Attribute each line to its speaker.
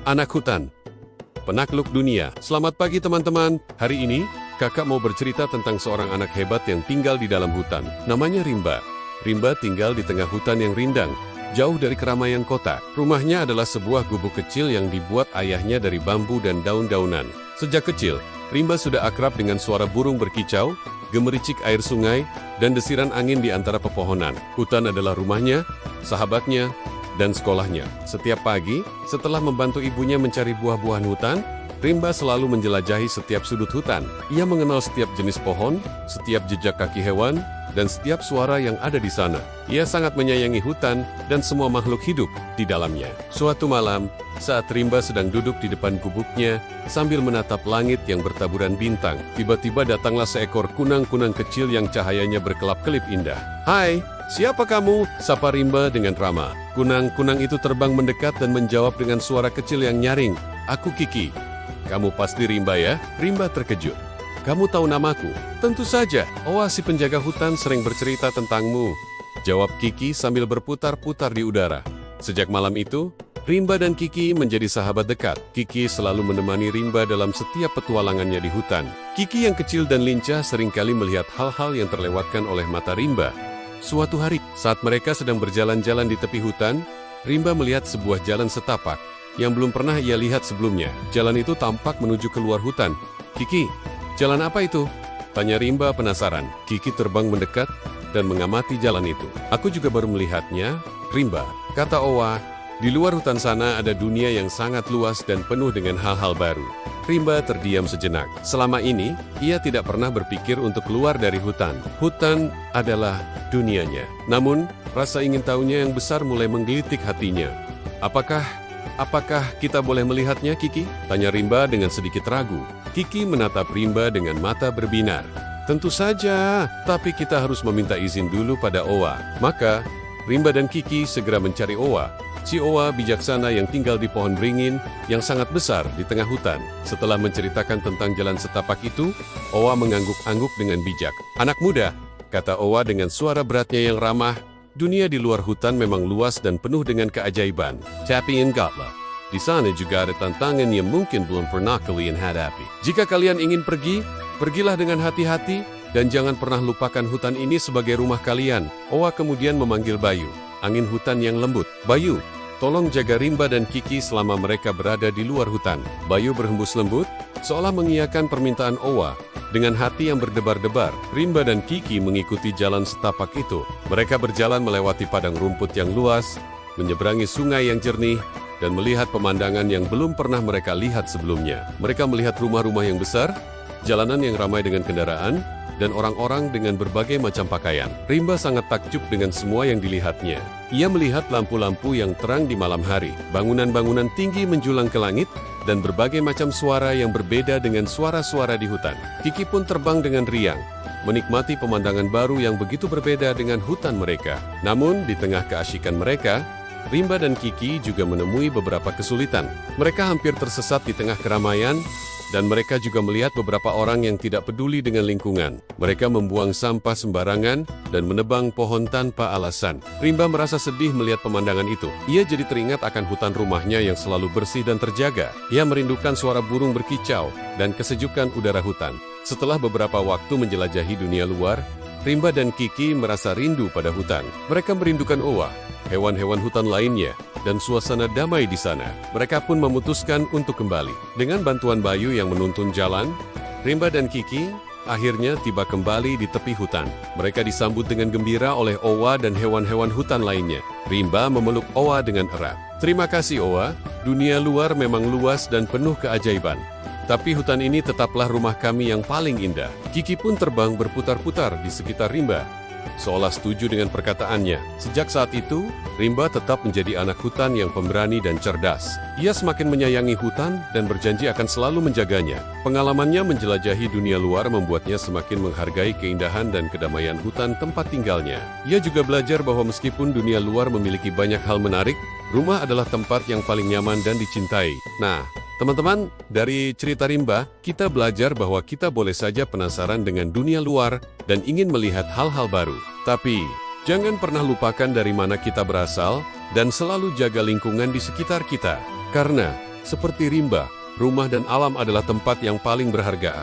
Speaker 1: Anak hutan, penakluk dunia. Selamat pagi teman-teman. Hari ini, kakak mau bercerita tentang seorang anak hebat yang tinggal di dalam hutan. Namanya Rimba. Rimba tinggal di tengah hutan yang rindang, jauh dari keramaian kota. Rumahnya adalah sebuah gubuk kecil yang dibuat ayahnya dari bambu dan daun-daunan. Sejak kecil, Rimba sudah akrab dengan suara burung berkicau, gemericik air sungai, dan desiran angin di antara pepohonan. Hutan adalah rumahnya, sahabatnya, dan sekolahnya. Setiap pagi, setelah membantu ibunya mencari buah-buahan hutan, Rimba selalu menjelajahi setiap sudut hutan. Ia mengenal setiap jenis pohon, setiap jejak kaki hewan, dan setiap suara yang ada di sana. Ia sangat menyayangi hutan dan semua makhluk hidup di dalamnya. Suatu malam, saat Rimba sedang duduk di depan gubuknya sambil menatap langit yang bertaburan bintang, tiba-tiba datanglah seekor kunang-kunang kecil yang cahayanya berkelap-kelip indah. "Hai, siapa kamu?" sapa Rimba dengan ramah. Kunang-kunang itu terbang mendekat dan menjawab dengan suara kecil yang nyaring, "Aku Kiki." "Kamu pasti Rimba ya?" Rimba terkejut. "Kamu tahu namaku?" "Tentu saja, Oa si penjaga hutan sering bercerita tentangmu," jawab Kiki sambil berputar-putar di udara. Sejak malam itu, Rimba dan Kiki menjadi sahabat dekat. Kiki selalu menemani Rimba dalam setiap petualangannya di hutan. Kiki yang kecil dan lincah seringkali melihat hal-hal yang terlewatkan oleh mata Rimba. Suatu hari, saat mereka sedang berjalan-jalan di tepi hutan, Rimba melihat sebuah jalan setapak yang belum pernah ia lihat sebelumnya. Jalan itu tampak menuju keluar hutan. "Kiki, jalan apa itu?" tanya Rimba penasaran. Kiki terbang mendekat dan mengamati jalan itu. "Aku juga baru melihatnya, Rimba," kata Oa. "Di luar hutan sana ada dunia yang sangat luas dan penuh dengan hal-hal baru." Rimba terdiam sejenak. Selama ini, ia tidak pernah berpikir untuk keluar dari hutan. Hutan adalah dunianya. Namun, rasa ingin tahunya yang besar mulai menggelitik hatinya. Apakah kita boleh melihatnya, Kiki?" tanya Rimba dengan sedikit ragu. Kiki menatap Rimba dengan mata berbinar. "Tentu saja, tapi kita harus meminta izin dulu pada Oa." Maka, Rimba dan Kiki segera mencari Oa. Si Oa bijaksana yang tinggal di pohon beringin yang sangat besar di tengah hutan. Setelah menceritakan tentang jalan setapak itu, Oa mengangguk-angguk dengan bijak. "Anak muda," kata Oa dengan suara beratnya yang ramah, "dunia di luar hutan memang luas dan penuh dengan keajaiban. Tapi ingatlah, di sana juga ada tantangan yang mungkin belum pernah kalian hadapi. Jika kalian ingin pergi, pergilah dengan hati-hati dan jangan pernah lupakan hutan ini sebagai rumah kalian." Oa kemudian memanggil Bayu, angin hutan yang lembut. "Bayu, tolong jaga Rimba dan Kiki selama mereka berada di luar hutan." Bayu berhembus lembut, seolah mengiyakan permintaan Oa. Dengan hati yang berdebar-debar, Rimba dan Kiki mengikuti jalan setapak itu. Mereka berjalan melewati padang rumput yang luas, menyeberangi sungai yang jernih, dan melihat pemandangan yang belum pernah mereka lihat sebelumnya. Mereka melihat rumah-rumah yang besar, jalanan yang ramai dengan kendaraan, dan orang-orang dengan berbagai macam pakaian. Rimba sangat takjub dengan semua yang dilihatnya. Ia melihat lampu-lampu yang terang di malam hari, bangunan-bangunan tinggi menjulang ke langit, dan berbagai macam suara yang berbeda dengan suara-suara di hutan. Kiki pun terbang dengan riang, menikmati pemandangan baru yang begitu berbeda dengan hutan mereka. Namun, di tengah keasyikan mereka, Rimba dan Kiki juga menemui beberapa kesulitan. Mereka hampir tersesat di tengah keramaian, dan mereka juga melihat beberapa orang yang tidak peduli dengan lingkungan. Mereka membuang sampah sembarangan dan menebang pohon tanpa alasan. Rimba merasa sedih melihat pemandangan itu. Ia jadi teringat akan hutan rumahnya yang selalu bersih dan terjaga. Ia merindukan suara burung berkicau dan kesejukan udara hutan. Setelah beberapa waktu menjelajahi dunia luar, Rimba dan Kiki merasa rindu pada hutan. Mereka merindukan Oa, hewan-hewan hutan lainnya, dan suasana damai di sana. Mereka pun memutuskan untuk kembali. Dengan bantuan Bayu yang menuntun jalan, Rimba dan Kiki akhirnya tiba kembali di tepi hutan. Mereka disambut dengan gembira oleh Oa dan hewan-hewan hutan lainnya. Rimba memeluk Oa dengan erat. "Terima kasih Oa, dunia luar memang luas dan penuh keajaiban. Tapi hutan ini tetaplah rumah kami yang paling indah." Kiki pun terbang berputar-putar di sekitar Rimba, seolah setuju dengan perkataannya. Sejak saat itu, Rimba tetap menjadi anak hutan yang pemberani dan cerdas. Ia semakin menyayangi hutan dan berjanji akan selalu menjaganya. Pengalamannya menjelajahi dunia luar membuatnya semakin menghargai keindahan dan kedamaian hutan tempat tinggalnya. Ia juga belajar bahwa meskipun dunia luar memiliki banyak hal menarik, rumah adalah tempat yang paling nyaman dan dicintai. Nah, teman-teman, dari cerita Rimba, kita belajar bahwa kita boleh saja penasaran dengan dunia luar dan ingin melihat hal-hal baru. Tapi, jangan pernah lupakan dari mana kita berasal dan selalu jaga lingkungan di sekitar kita. Karena Seperti rimba, rumah dan alam adalah tempat yang paling berharga.